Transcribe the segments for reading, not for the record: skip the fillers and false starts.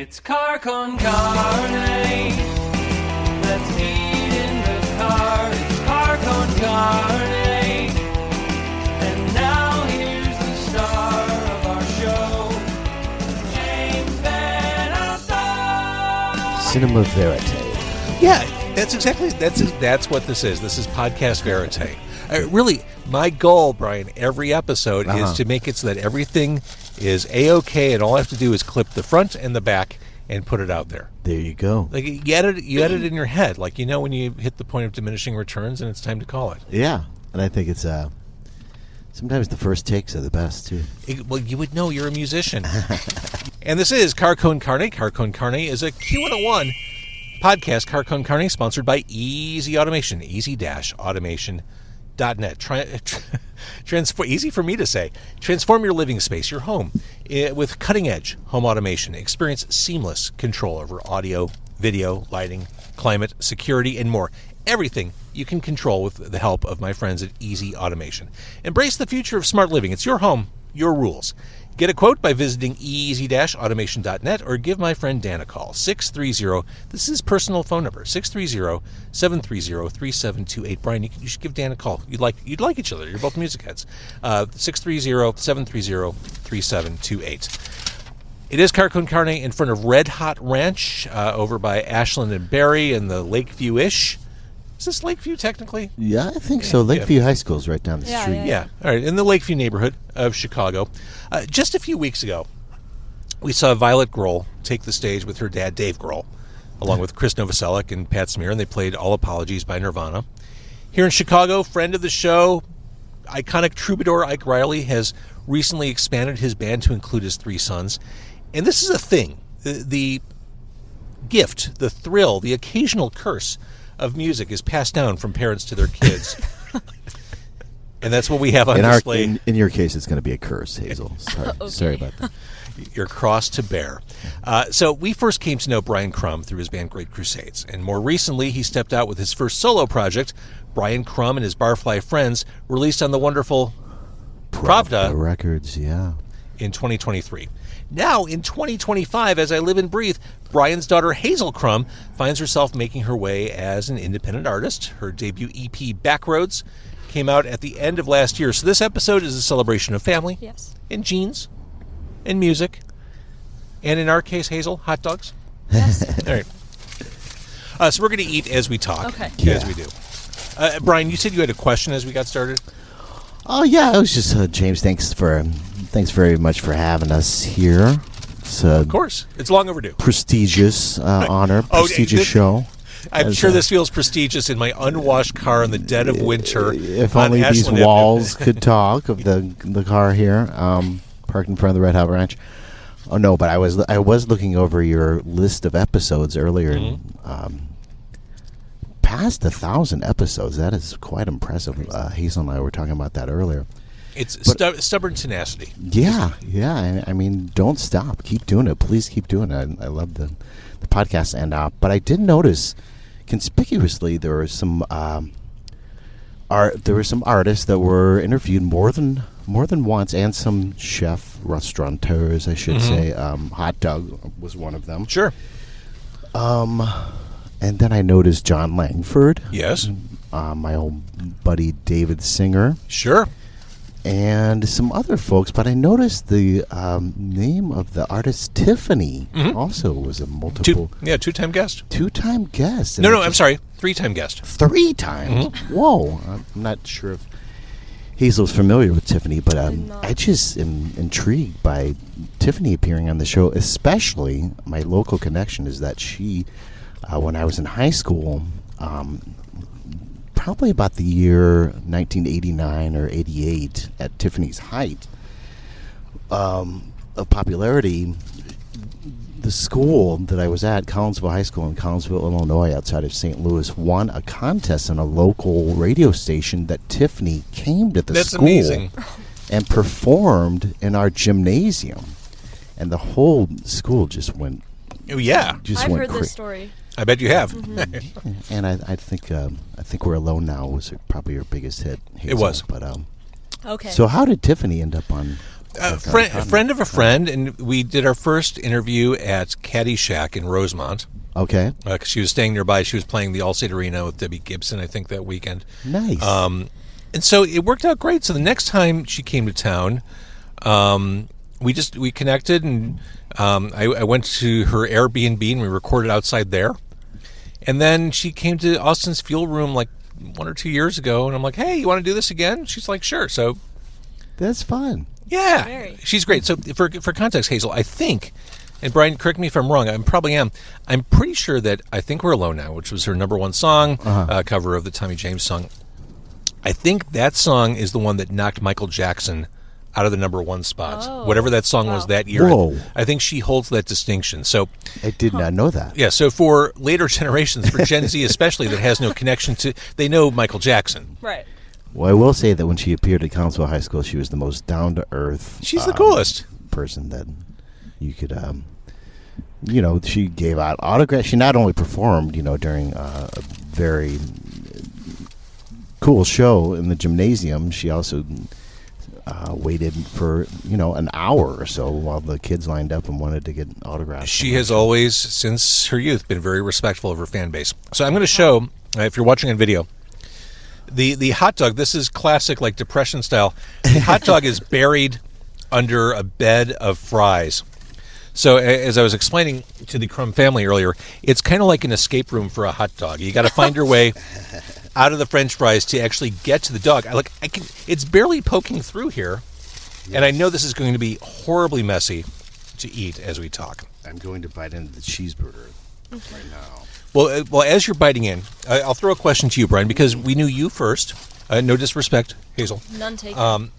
It's car con carne. Let's eat in the car. It's car con carne. And now here's the star of our show, James Van Alstyne. Cinema Verite. Yeah, that's what this is. This is Podcast Verite. Really, my goal, Brian, every episode is to make it so that everything is A-OK, and all I have to do is clip the front and the back and put it out there. There you go. Like you edit it in your head, like when you hit the point of diminishing returns and it's time to call it. Yeah, and I think it's sometimes the first takes are the best too. Well, you would know, you're a musician. And this is Car Con Carne. Car Con Carne is a Q101 podcast. Car Con Carne, sponsored by Easy Automation, easy-automation.net. Easy for me to say. Transform your living space, your home, with cutting-edge home automation. Experience seamless control over audio, video, lighting, climate, security, and more. Everything you can control with the help of my friends at Easy Automation. Embrace the future of smart living. It's your home, your rules. Get a quote by visiting easy-automation.net or give my friend Dan a call. 630, this is his personal phone number, 630-730-3728. Brian, you should give Dan a call. You'd like each other. You're both music heads. 630-730-3728. It is Car Con Carne in front of Red Hot Ranch over by Ashland and Berry and the Lakeview-ish. Is this Lakeview, technically? Yeah, I think so. Lakeview High School is right down the street. Yeah. All right, in the Lakeview neighborhood of Chicago. Just a few weeks ago, we saw Violet Grohl take the stage with her dad, Dave Grohl, along with Chris Novoselic and Pat Smear, and they played All Apologies by Nirvana. Here in Chicago, friend of the show, iconic troubadour Ike Riley has recently expanded his band to include his three sons. And this is a thing. The gift, the thrill, the occasional curse of music is passed down from parents to their kids. And that's what we have on display. In your case, it's going to be a curse, Hazel. Sorry about that. Your cross to bear. So we first came to know Brian Krumm through his band Great Crusades. And more recently, he stepped out with his first solo project. Brian Krumm and his Barfly Friends released on the wonderful Pravda Records, yeah, in 2023. Now, in 2025, as I live and breathe, Brian's daughter Hazel Krumm finds herself making her way as an independent artist. Her debut EP, Backroads, came out at the end of last year. So this episode is a celebration of family, and jeans, and music, and in our case, Hazel, hot dogs. Yes. All right. So we're going to eat as we talk, as we do. Brian, you said you had a question as we got started? Oh, yeah. It was just, James, thanks very much for having us here. It's of course. It's long overdue. Prestigious honor, prestigious show. I'm sure this feels prestigious in my unwashed car in the dead of winter. If only these walls could talk of the car here, parked in front of the Red Hot Ranch. Oh no, but I was looking over your list of episodes earlier, and past 1,000 episodes. That is quite impressive. Hazel and I were talking about that earlier. It's stubborn tenacity. Yeah. I mean, don't stop. Keep doing it. Please keep doing it. I love the podcast. And but I did notice conspicuously there were some artists that were interviewed more than once, and some restaurateurs, I should say. Hot Dog was one of them. Sure. And then I noticed John Langford. Yes. My old buddy David Singer. Sure. And some other folks, but I noticed the name of the artist Tiffany also was a multiple... two-time guest. Two-time guest. No, I'm sorry, three-time guest. 3 times? Whoa. I'm not sure if Hazel's familiar with Tiffany, but I just am intrigued by Tiffany appearing on the show, especially my local connection is that she, when I was in high school... probably about the year 1989 or 88, at Tiffany's height of popularity, the school that I was at, Collinsville High School in Collinsville, Illinois, outside of St. Louis, won a contest on a local radio station that Tiffany came to the school amazing. And performed in our gymnasium. And the whole school just went... Oh, yeah. I've heard this story. I bet you have. And I think We're Alone Now was probably your biggest hit, Hazel. It was. But okay. So how did Tiffany end up on Friend of a friend, and we did our first interview at Caddy Shack in Rosemont. Okay. Because she was staying nearby. She was playing the Allstate Arena with Debbie Gibson, I think, that weekend. Nice. And so it worked out great. So the next time she came to town, we connected, and I went to her Airbnb, and we recorded outside there. And then she came to Austin's Fuel Room like 1 or 2 years ago, and I'm like, hey, you want to do this again? She's like, sure. So that's fun. Yeah, Very. She's great. So for context, Hazel, I think, and Brian, correct me if I'm wrong, I probably am. I'm pretty sure that I Think We're Alone Now, which was her number one song, cover of the Tommy James song. I think that song is the one that knocked Michael Jackson out of the number one spot. Oh, whatever that song was that year. Whoa. I think she holds that distinction. So I did not know that. yeah, so for later generations, for Gen Z especially, that has no connection to, they know Michael Jackson. Right. Well, I will say that when she appeared at Council High School, she was the most down-to-earth. She's the coolest person that you could, she gave out autographs. She not only performed, during a very cool show in the gymnasium, she also waited for, an hour or so while the kids lined up and wanted to get autographs. She has always, since her youth, been very respectful of her fan base. So I'm going to show, if you're watching on video, the hot dog. This is classic, like Depression style. The hot dog is buried under a bed of fries. So as I was explaining to the Krumm family earlier, it's kind of like an escape room for a hot dog. You got to find your way out of the French fries to actually get to the dog. It's barely poking through here, and I know this is going to be horribly messy to eat as we talk. I'm going to bite into the cheeseburger right now. Well, as you're biting in, I'll throw a question to you, Brian, because we knew you first. No disrespect, Hazel. None taken.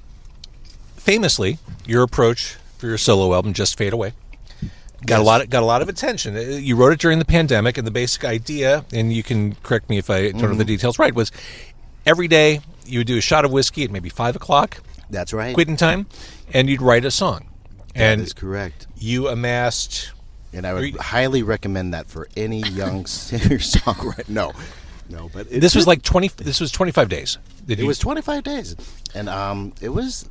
Famously, your approach for your solo album, Just Fade Away, got a lot of attention. You wrote it during the pandemic, and the basic idea, and you can correct me if I don't have the details right, was every day you would do a shot of whiskey at maybe 5 o'clock. That's right. Quitting time, and you'd write a song. That is correct. You amassed. And I would highly recommend that for any young singer-songwriter. No, but This was 25 days. It was 25 days, and it was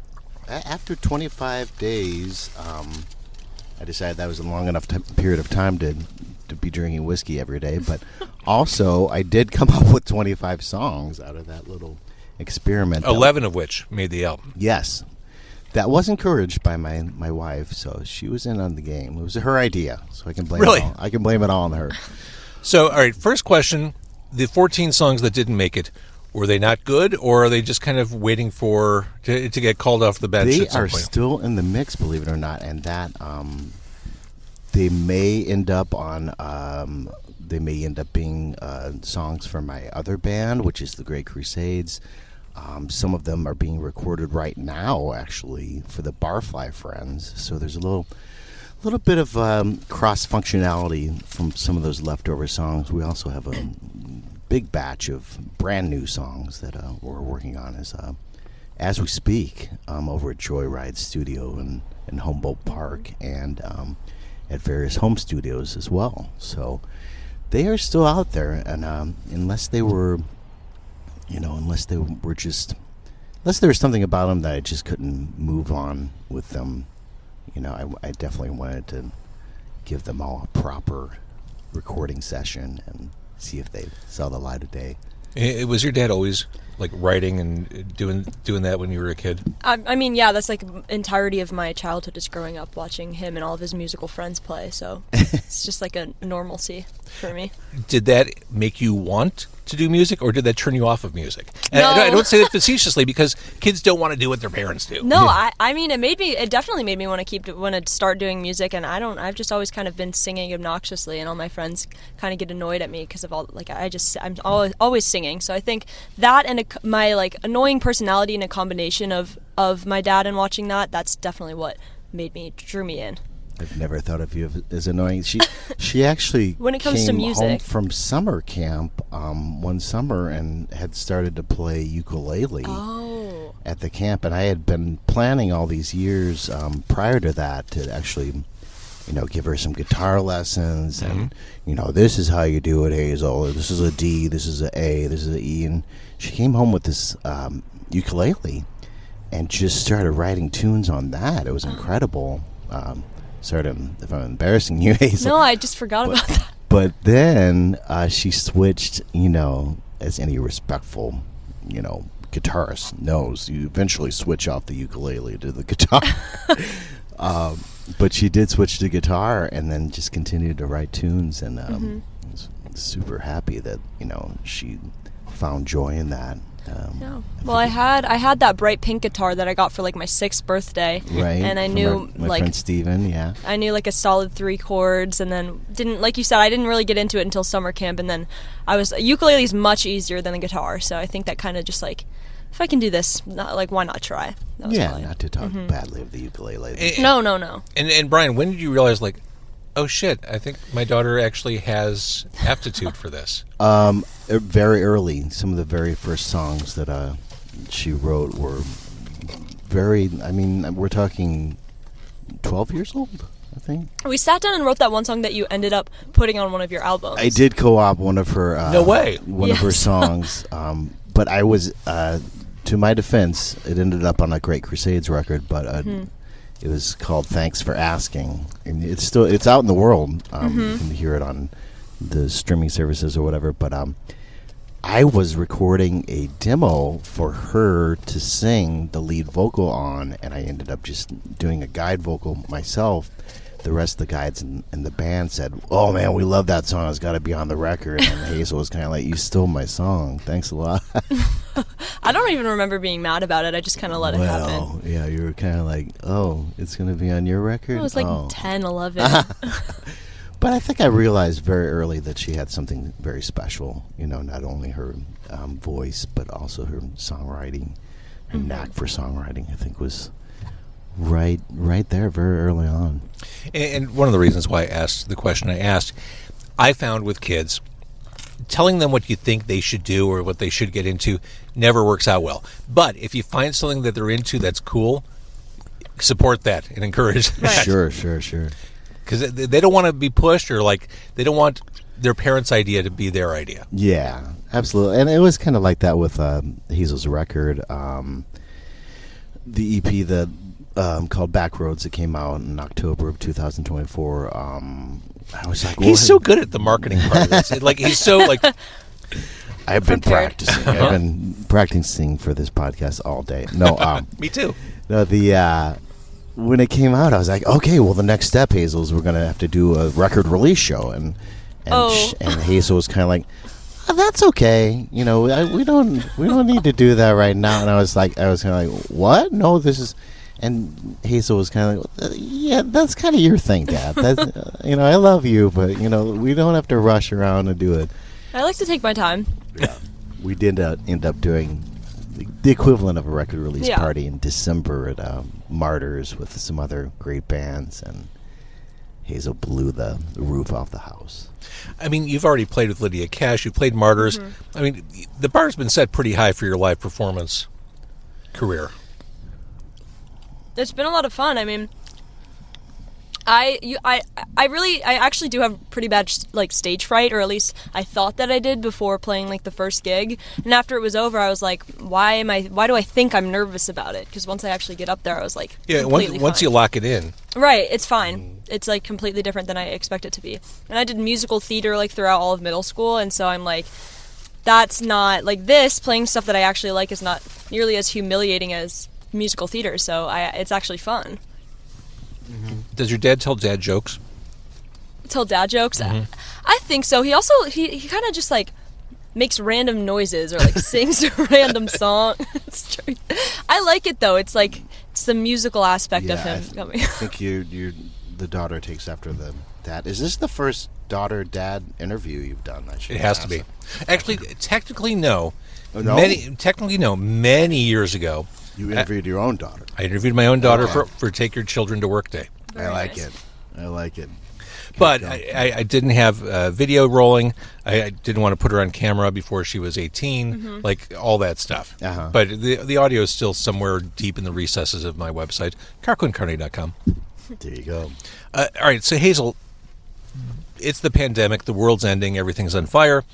after 25 days. I decided that was a long enough period of time to be drinking whiskey every day. But also, I did come up with 25 songs out of that little experiment. 11 of which made the album. Yes. That was encouraged by my wife, so she was in on the game. It was her idea, so I can blame Really? it all. I can blame it all on her. So, all right, first question. The 14 songs that didn't make it, were they not good, or are they just kind of waiting to get called off the bench They at some are point? still in the mix, believe it or not, and that they may end up on. They may end up being songs from my other band, which is the Great Crusades. Some of them are being recorded right now, actually, for the Barfly Friends. So there's a little bit of cross functionality from some of those leftover songs. We also have a big batch of brand new songs that we're working on as we speak over at Joyride Studio in Humboldt Park and at various home studios as well. So they are still out there, and unless there was something about them that I just couldn't move on with them, I definitely wanted to give them all a proper recording session and see if they saw the light of day. Was your dad always like writing and doing that when you were a kid? I mean, yeah, that's like entirety of my childhood is growing up watching him and all of his musical friends play. So it's just like a normalcy for me. Did that make you want to do music, or did that turn you off of music? And No. I don't say that facetiously because kids don't want to do what their parents do. No, I mean, it definitely made me want to start doing music, and I've just always kind of been singing obnoxiously, and all my friends kind of get annoyed at me because of all, I'm always singing. So I think that and my like annoying personality and a combination of my dad and watching that's definitely what drew me in. I've never thought of you as annoying. She actually When it comes to came music. home from summer camp one summer and had started to play ukulele at the camp, and I had been planning all these years prior to that to actually, give her some guitar lessons and this is how you do it, Hazel. This is a D, this is a A, this is a E, and she came home with this ukulele. and just started writing tunes on that. It was incredible. Sorry if I'm embarrassing you, Hazel. No, I just forgot about that. But then she switched, as any respectful, guitarist knows, you eventually switch off the ukulele to the guitar. But she did switch to guitar and then just continued to write tunes, and I was super happy that, she found joy in that. Yeah. Well, I had that bright pink guitar that I got for like my 6th birthday, Right. and I From knew my friend Steven, yeah. I knew like a solid 3 chords, and then like you said, I didn't really get into it until summer camp, and then ukulele is much easier than the guitar, so I think that kind of just like, if I can do this, why not try? That was Yeah, probably- not to talk badly of the ukulele. No. And Brian, when did you realize, like, oh shit, I think my daughter actually has aptitude for this? Very early. Some of the very first songs that she wrote were we're talking 12 years old, I think. We sat down and wrote that one song that you ended up putting on one of your albums. I did co-op one of her. No way. One of her songs. But I was, to my defense, it ended up on a Great Crusades record, but it was called "Thanks for Asking," and it's out in the world. You can hear it on the streaming services or whatever. But I was recording a demo for her to sing the lead vocal on, and I ended up just doing a guide vocal myself. The rest of the guides in the band said, "Oh man, we love that song. It's got to be on the record." And Hazel was kind of like, "You stole my song. Thanks a lot." I don't even remember being mad about it. I just kind of let it happen. Yeah, you were kind of like, "Oh, it's going to be on your record." It was like 10, 11. But I think I realized very early that she had something very special. Not only her voice, but also her songwriting, her knack for songwriting. I think was right there very early on. And one of the reasons why I asked the question I asked, I found with kids, telling them what you think they should do or what they should get into never works out well. But if you find something that they're into that's cool, support that and encourage that. Sure. Because they don't want to be pushed, or like they don't want their parents' idea to be their idea. Yeah, absolutely. And it was kind of like that with Hazel's record. The EP that called Backroads that came out in October of 2024. I was like, He's so good at the marketing part of this. He's so like. I've been prepared. practicing. I've been practicing for this podcast all day. No, Me too. no. When it came out, I was like, okay, well, the next step, Hazel, is we're going to have to do a record release show, and Hazel was kind of like, oh, that's okay. We don't need to do that right now. And I was kind of like, what? No, this is. And Hazel was kind of like, yeah, that's kind of your thing, Dad. That's, I love you, but we don't have to rush around and do it. I like to take my time. Yeah, we did end up doing the equivalent of a record release party in December at Martyrs with some other great bands, and Hazel blew the roof off the house. I mean, you've already played with Lydia Cash. You've played Martyrs. I mean, the bar's been set pretty high for your live performance career. It's been a lot of fun. I mean, I actually do have pretty bad stage fright, or at least I thought that I did before playing the first gig. And after it was over, I was like, why do I think I'm nervous about it? Because once I actually get up there, I was like, once you lock it in, right, it's fine. It's completely different than I expect it to be. And I did musical theater throughout all of middle school, and so I'm like, that's not this playing stuff that I actually like is not nearly as humiliating as musical theater. So it's actually fun. Does your dad tell dad jokes? Tell dad jokes? I think so. He also he kind of just makes random noises or sings a random song. It's true. I like it though. It's it's the musical aspect of him coming. I think the daughter takes after the dad. Is this the first daughter-dad interview you've done? It has to be. Actually, technically no. No? Many years ago. You interviewed your own daughter. I interviewed my own daughter for Take Your Children to Work Day. I like it. But I didn't have video rolling. I didn't want to put her on camera before she was 18, all that stuff. But the audio is still somewhere deep in the recesses of my website, carquincarney.com. There you go. All right, so Hazel, it's the pandemic. The world's ending. Everything's on fire.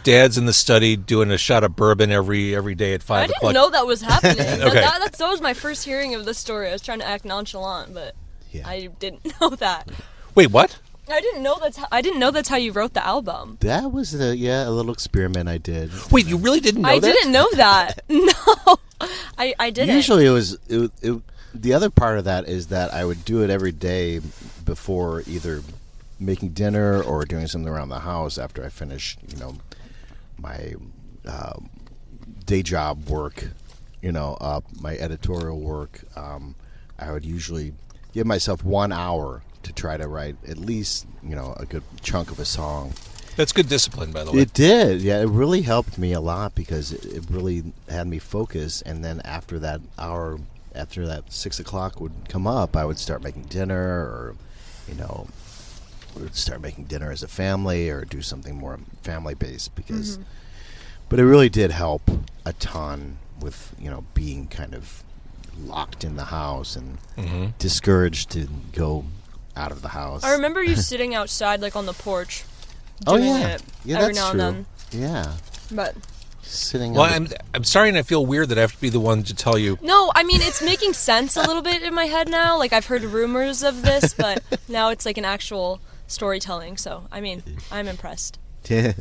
Dad's in the study doing a shot of bourbon every day at 5 I o'clock. didn't know that was happening. Okay. that was my first hearing of this story. I was trying to act nonchalant, but Yeah. I didn't know that. Wait, what? I didn't know that's how you wrote the album. That was a little experiment I did. Wait, you really didn't know I that? didn't know that. No, I didn't. Usually the other part of that is that I would do it every day before either making dinner or doing something around the house after I finish, my day job work, my editorial work. I would usually give myself 1 hour to try to write at least, a good chunk of a song. That's good discipline, by the way. It did, yeah. It really helped me a lot because it really had me focus. And then after that hour, after that 6 o'clock would come up, I would start making dinner, or we would start making dinner as a family, or do something more family based. Because, but it really did help a ton with being kind of locked in the house and discouraged to go out of the house. I remember you sitting outside, like on the porch. Oh doing yeah, it yeah, every that's now true. and then. Yeah, But sitting. Well, on the- I'm sorry, and I feel weird that I have to be the one to tell you. no, I mean it's making sense a little bit in my head now. Like I've heard rumors of this, but now it's like an actual storytelling. So I mean, I'm impressed. You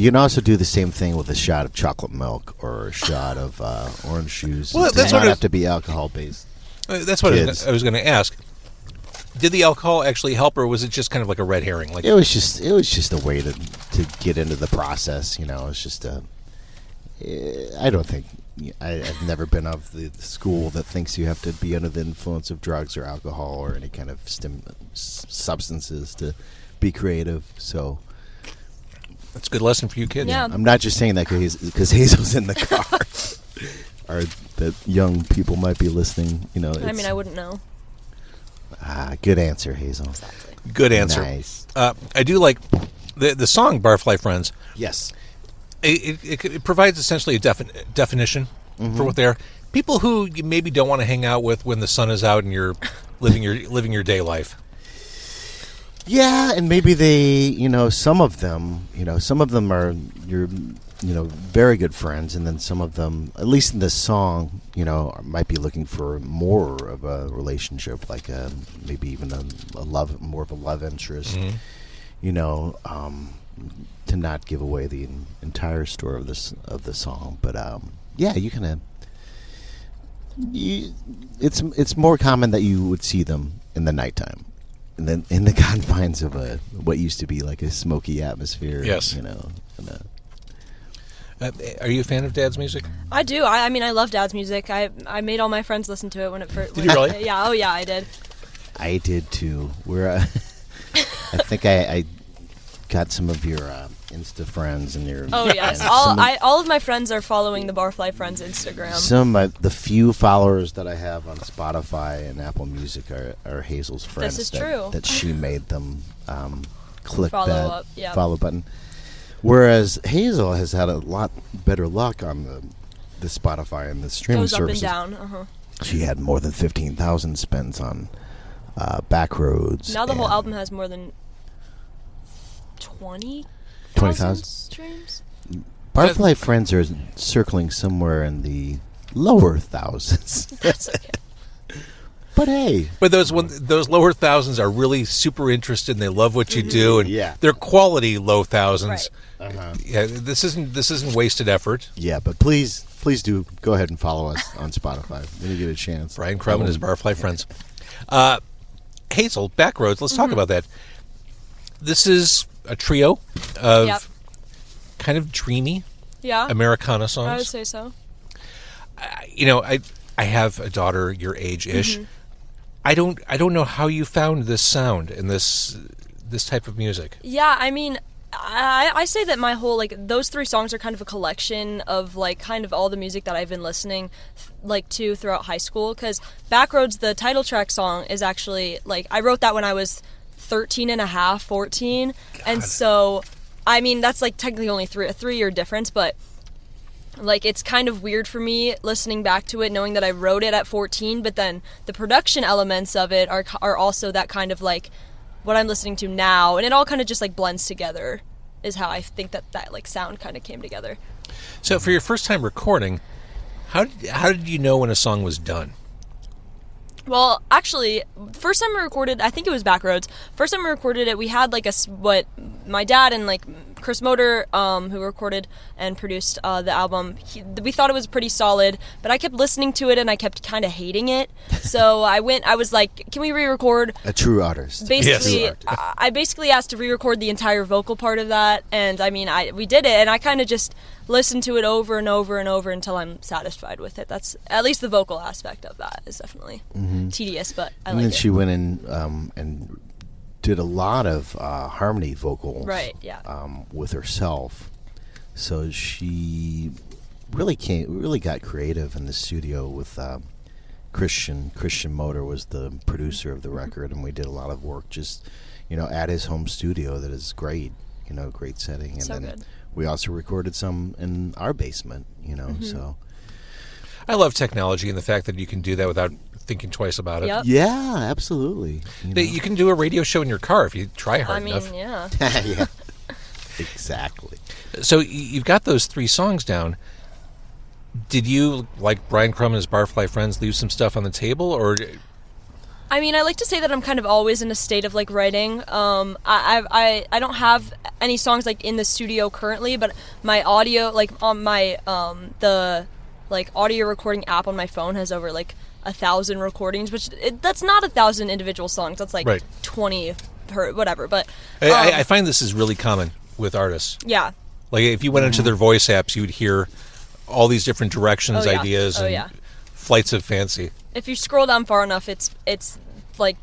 can also do the same thing with a shot of chocolate milk or a shot of orange juice. Well, It does that's not what I- have to be alcohol based. That's what Kids. I was going to ask. Did the alcohol actually help, or was it just kind of like a red herring? Like It was just a way to get into the process. It's just I don't think I've never been of the school that thinks you have to be under the influence of drugs or alcohol or any kind of substances to be creative. So that's a good lesson for you kids. Yeah. I'm not just saying that because Hazel's in the car. Or that young people might be listening. I mean, I wouldn't know. Good answer, Hazel. Good answer. Nice. I do like the song "Barfly Friends." Yes. It provides essentially a definition for what they're. People who you maybe don't want to hang out with when the sun is out and you're living your day life. Yeah, and maybe they, some of them are your, very good friends, and then some of them, at least in this song, might be looking for more of a relationship, like maybe even more of a love interest, to not give away the entire story of the song, but yeah, you kind of, it's more common that you would see them in the nighttime. And then in the confines of what used to be like a smoky atmosphere. Yes. Are you a fan of Dad's music? I do. I mean, I love Dad's music. I made all my friends listen to it when it first. Did you really? Yeah. Oh, yeah. I did. I did too. I think I got some of your Insta friends and your. Oh yes. and All of my friends are following the Barfly Friends Instagram. Some of the few followers that I have on Spotify and Apple Music are Hazel's friends. is true. That she made them click Follow that up, yeah. follow button. Whereas Hazel has had a lot better luck on the Spotify and the streaming Goes up and services. down. Uh-huh. She had more than 15,000 spends on Backroads. Now the whole and album has more than 20,000 20,000. streams. Barfly Friends are circling somewhere in the lower thousands. That's okay. But hey, But those lower thousands are really super interested and they love what you do, and Yeah. they're quality low thousands. Right. Yeah, this isn't wasted effort. yeah, but please do go ahead and follow us on Spotify when you get a chance. Brian Krumm and his Barfly Friends. Hazel, Backroads, let's talk about that. This is a trio of Yep. kind of dreamy Yeah. Americana I would songs. say so. I have a daughter your age-ish. I don't know how you found this sound and this type of music. Yeah, I mean, I say that my whole, like, those three songs are kind of a collection of, like, kind of all the music that I've been listening, like, to throughout high school, because Backroads, the title track song, is actually, like, I wrote that when I was 13 and a half, 14, and so, I mean, that's, like, technically only a 3-year difference, but, like, it's kind of weird for me listening back to it, knowing that I wrote it at 14, but then the production elements of it are also that kind of, like, what I'm listening to now, and it all kind of just, like, blends together is how I think that like sound kind of came together. So for your first time recording, how did you know when a song was done? Well, actually, first time we recorded, I think it was Backroads. First time we recorded it, we had like what my dad and like Chris Motor, who recorded and produced the album, we thought it was pretty solid, but I kept listening to it and I kept kind of hating it. So I was like, can we re-record? A true artist. Basically, Yes. I basically asked to re-record the entire vocal part of that, and I mean, we did it, and I kind of just listened to it over and over and over until I'm satisfied with it. That's at least the vocal aspect of that is definitely tedious, but I And like then it. she went in and did a lot of harmony vocals, Right, yeah. with herself. So she really got creative in the studio with Christian. Christian Motor was the producer of the record, and we did a lot of work just, at his home studio that is great, great setting. And So then good. we also recorded some in our basement, so. I love technology and the fact that you can do that without thinking twice about it. Yep. Yeah, absolutely. That you can do a radio show in your car if you try hard I mean, enough. yeah. Yeah, exactly. So you've got those 3 songs down. Did you, like Brian Krumm and his Barfly Friends, leave some stuff on the table, or? I mean, I like to say that I'm kind of always in a state of like writing. I don't have any songs like in the studio currently, but my audio, like on my the like audio recording app on my phone has over like 1,000 recordings, which that's not 1,000 individual songs. That's like Right. 20 per whatever. But I find this is really common with artists. yeah. Like if you went into their voice apps, you would hear all these different directions, Oh, yeah. ideas, Oh, and yeah. flights of fancy. If you scroll down far enough, it's like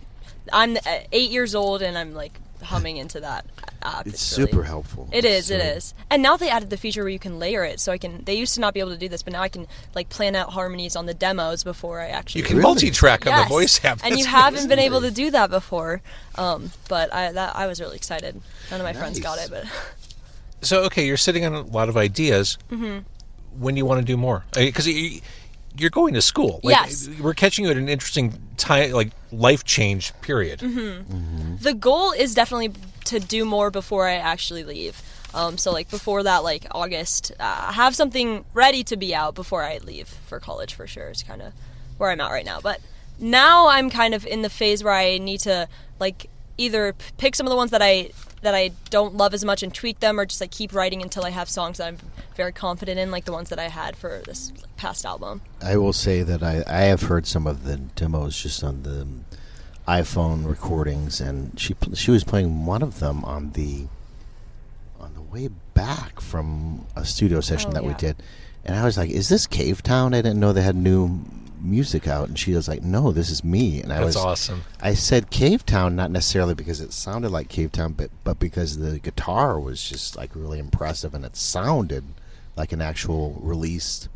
I'm 8 years old and I'm like humming into that app. It's really- super helpful. It is, So- it is. And now they added the feature where you can layer it, so they used to not be able to do this, but now I can like plan out harmonies on the demos before I actually You can Really? multi-track on Yes. the voice app. And you That's haven't been able to do that before. But I was really excited. None of my friends got Nice. it, but So, okay, you're sitting on a lot of ideas. Mm-hmm. When do you want to do more? Because you're going to school. Like, Yes. We're catching you at an interesting time, like life change period. the goal is definitely to do more before I actually leave. So like before that, like August, have something ready to be out before I leave for college for sure. Is kind of where I'm at right now. But now I'm kind of in the phase where I need to like either pick some of the ones that I don't love as much and tweak them, or just like keep writing until I have songs that I'm very confident in, like the ones that I had for this past album. I will say that I have heard some of the demos just on the iPhone recordings, and she was playing one of them on the way back from a studio session Oh, that we yeah. did, and I was like, "Is this Cave Town?" I didn't know they had new music out, and she was like, "No, this is me." And That's awesome. I said Cave Town, not necessarily because it sounded like Cave Town, but because the guitar was just like really impressive, and it sounded like an actual released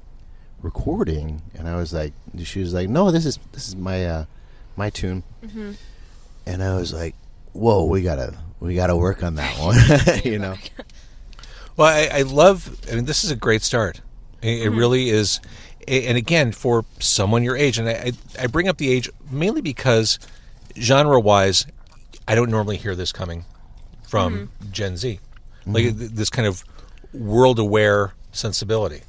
recording. And I was like, she was like, "No, this is my my tune," and I was like, "Whoa, we gotta work on that one," you know. Well, I love. I mean, this is a great start. It really is. And again, for someone your age, and I bring up the age mainly because genre-wise, I don't normally hear this coming from Gen Z, like this kind of world-aware sensibility.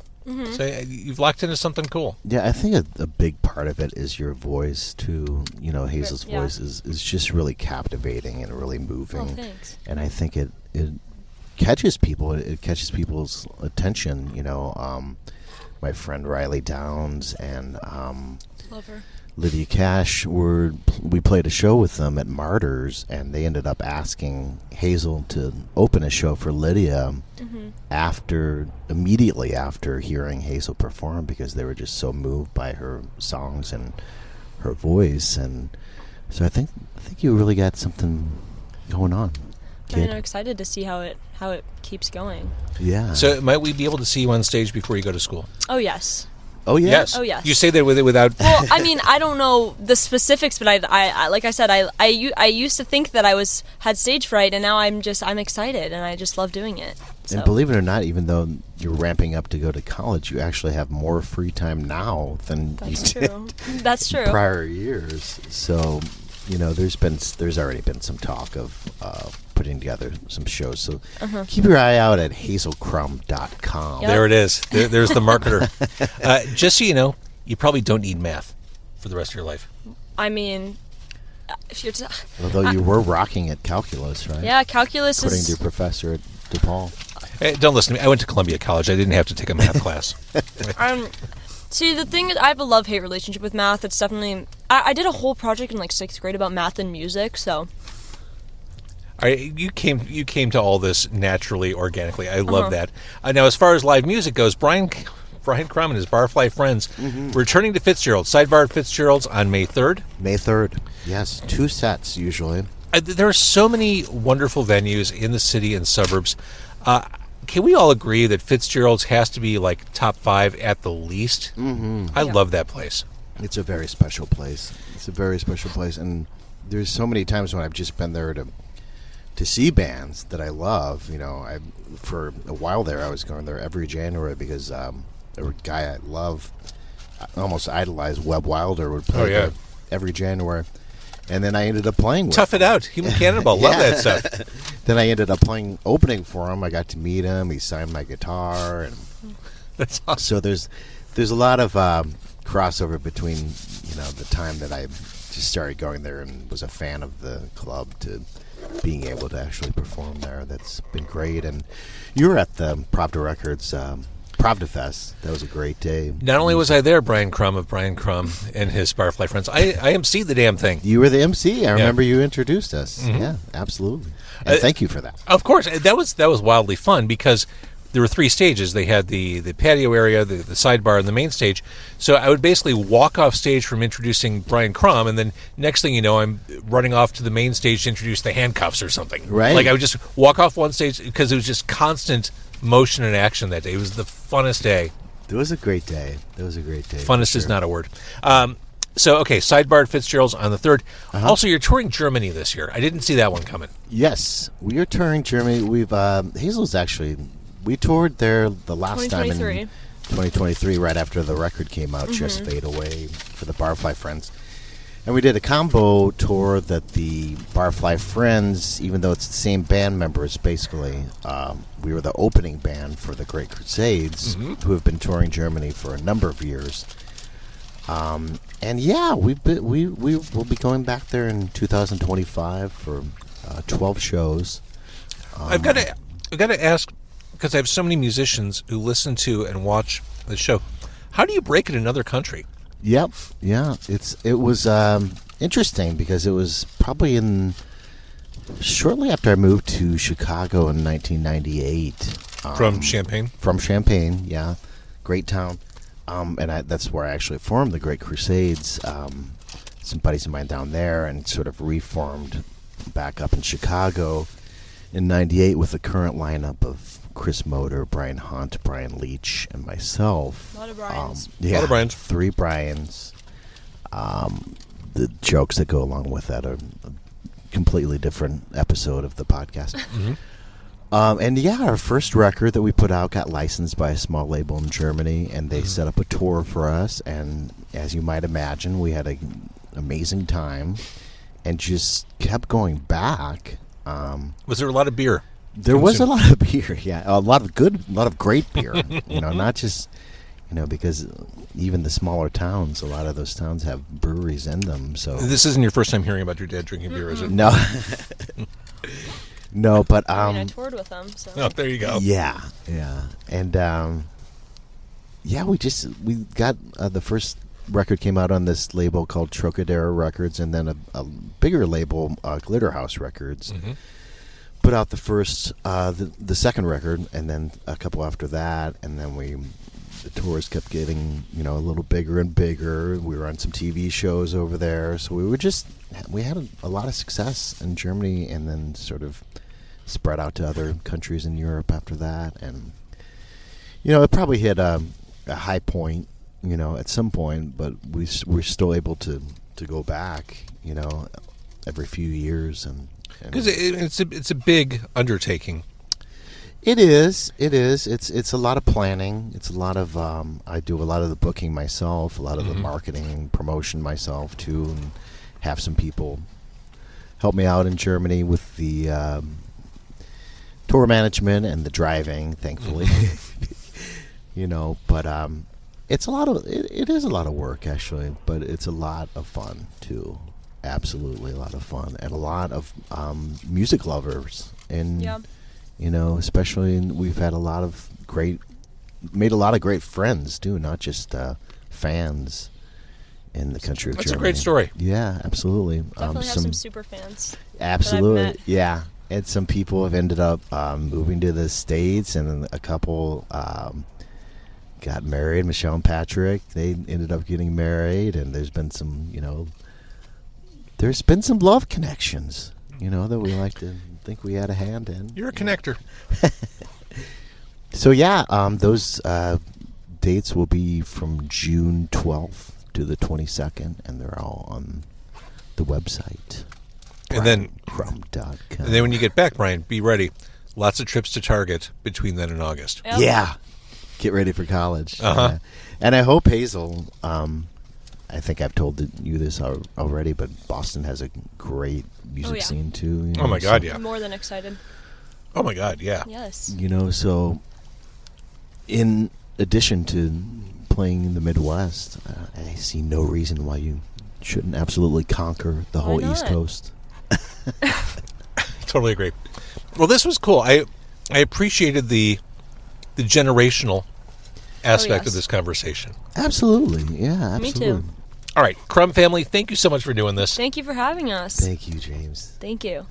So you've locked into something cool. Yeah, I think a big part of it is your voice too. You know, Hazel's Yeah. voice is just really captivating and really moving. Oh, thanks. And I think it catches people. It catches people's attention. You know, my friend Riley Downs and Love her. Lydia Cash we played a show with them at Martyrs, and they ended up asking Hazel to open a show for Lydia immediately after hearing Hazel perform, because they were just so moved by her songs and her voice. And so I think you really got something going on, kid. I'm excited to see how it keeps going. Yeah. So might we be able to see you on stage before you go to school? Oh yes. oh yeah. Yes. Oh, yes. You say that without. Well, I mean, I don't know the specifics, but I like I said, I used to think that I had stage fright, and now I'm excited, and I just love doing it. So. And believe it or not, even though you're ramping up to go to college, you actually have more free time now than That's you true. did That's true. prior years. So there's already been some talk of putting together some shows. So keep your eye out at hazelkrumm.com. Yep. There it is. There's the marketer. Just so you know, you probably don't need math for the rest of your life. I mean, if you're Although you were rocking at calculus, right? yeah, calculus According to is. your professor at DePaul. Hey, don't listen to me. I went to Columbia College. I didn't have to take a math class. See, the thing is, I have a love-hate relationship with math. It's definitely. I did a whole project in like 6th grade about math and music, so. All right, you came to all this naturally, organically. I love that. Now, as far as live music goes, Brian Krumm and his Barfly Friends returning to Fitzgerald. Sidebar at Fitzgerald's on May 3rd. May 3rd. Yes, 2 sets usually. There are so many wonderful venues in the city and suburbs. Can we all agree that Fitzgerald's has to be like top 5 at the least? Mm-hmm. I love that place. It's a very special place. It's a very special place, and there's so many times when I've just been there to see bands that I love. For a while there, I was going there every January because a guy I love, I almost idolized, Webb Wilder, would play there every January. And then I ended up playing with Tough It Out. Human Cannonball. Love that stuff. Then I ended up opening for him. I got to meet him. He signed my guitar. And That's awesome. so there's a lot of crossover between, the time that I just started going there and was a fan of the club to being able to actually perform there. That's been great. And you were at the Pravda Records Pravda Fest. That was a great day. Not only was I there, Brian Krumm of Brian Krumm and his Barfly Friends, I emceed the damn thing. You were the MC. I remember you introduced us. Mm-hmm. Yeah, absolutely. And thank you for that. Of course. That was wildly fun because there were 3 stages. They had the patio area, the sidebar, and the main stage. So I would basically walk off stage from introducing Brian Krumm, and then next thing you know, I'm running off to the main stage to introduce the handcuffs or something. Right. Like I would just walk off one stage because it was just constant motion and action that day. It was the funnest day. It was a great day. Funnest is not a word. Sidebar at Fitzgerald's on the 3rd. Also, you're touring Germany this year. I didn't see that one coming. Yes, we are touring Germany. We've Hazel's actually, we toured there the last time in 2023, right after the record came out, Just Fade Away, for the Barfly Friends. And we did a combo tour that the Barfly Friends, even though it's the same band members, basically, we were the opening band for the Great Crusades, who have been touring Germany for a number of years. And yeah, we will be going back there in 2025 for 12 shows. I've got to ask, because I have so many musicians who listen to and watch the show. How do you break in another country? Yep. Yeah. It was interesting because it was probably shortly after I moved to Chicago in 1998. From Champaign? From Champaign, yeah. Great town. And that's where I actually formed the Great Crusades. Some buddies of mine down there, and sort of reformed back up in Chicago in 98 with the current lineup of Chris Motor, Brian Hunt, Brian Leach, and myself. A lot of Brians. A lot of Brians. 3 Brians. The jokes that go along with that are a completely different episode of the podcast. And yeah, our first record that we put out got licensed by a small label in Germany, and they set up a tour for us. And as you might imagine, we had an amazing time and just kept going back. Was there a lot of beer? There was a lot of beer, yeah. A lot of great beer. Not just, because even the smaller towns, a lot of those towns have breweries in them. So this isn't your first time hearing about your dad drinking beer, is it? No. No, but I toured with them. So. Oh, there you go. Yeah, and we got the first record came out on this label called Trocadero Records, and then a bigger label, Glitter House Records, put out the first, the second record, and then a couple after that, and then the tours kept getting a little bigger and bigger. We were on some TV shows over there, so we had a lot of success in Germany, and then sort of spread out to other countries in Europe after that. And it probably hit a high point at some point, but we're still able to go back every few years, and because it's a big undertaking. It is. It's a lot of planning. It's a lot of I do a lot of the booking myself, a lot of the marketing, promotion myself too, and have some people help me out in Germany with the tour management and the driving, thankfully. But it's a lot of it is a lot of work actually, but it's a lot of fun too. Absolutely a lot of fun, and a lot of music lovers, and especially we've had made a lot of great friends too, not just fans in the country of Germany. That's a great story. Yeah, absolutely. Definitely have some super fans. Absolutely, that I've met. yeah. And some people have ended up moving to the States, and a couple got married. Michelle and Patrick, they ended up getting married, and there's been some, love connections, that we like to think we had a hand in. You're a connector. So yeah, those dates will be from June 12th to the 22nd, and they're all on the website. And then Krumm.com. And then when you get back, Brian, be ready. Lots of trips to Target between then and August. Yep. Yeah. Get ready for college. Uh-huh. And I hope, Hazel, I think I've told you this already, but Boston has a great music scene, too. Oh, my God, yeah. I'm more than excited. Oh, my God, yeah. Yes. So in addition to playing in the Midwest, I see no reason why you shouldn't absolutely conquer the whole East Coast. Totally agree. Well, this was cool. I appreciated the generational aspect of this conversation. Absolutely. Yeah, absolutely. Me too. All right, Krumm family, thank you so much for doing this. Thank you for having us. Thank you, James. Thank you.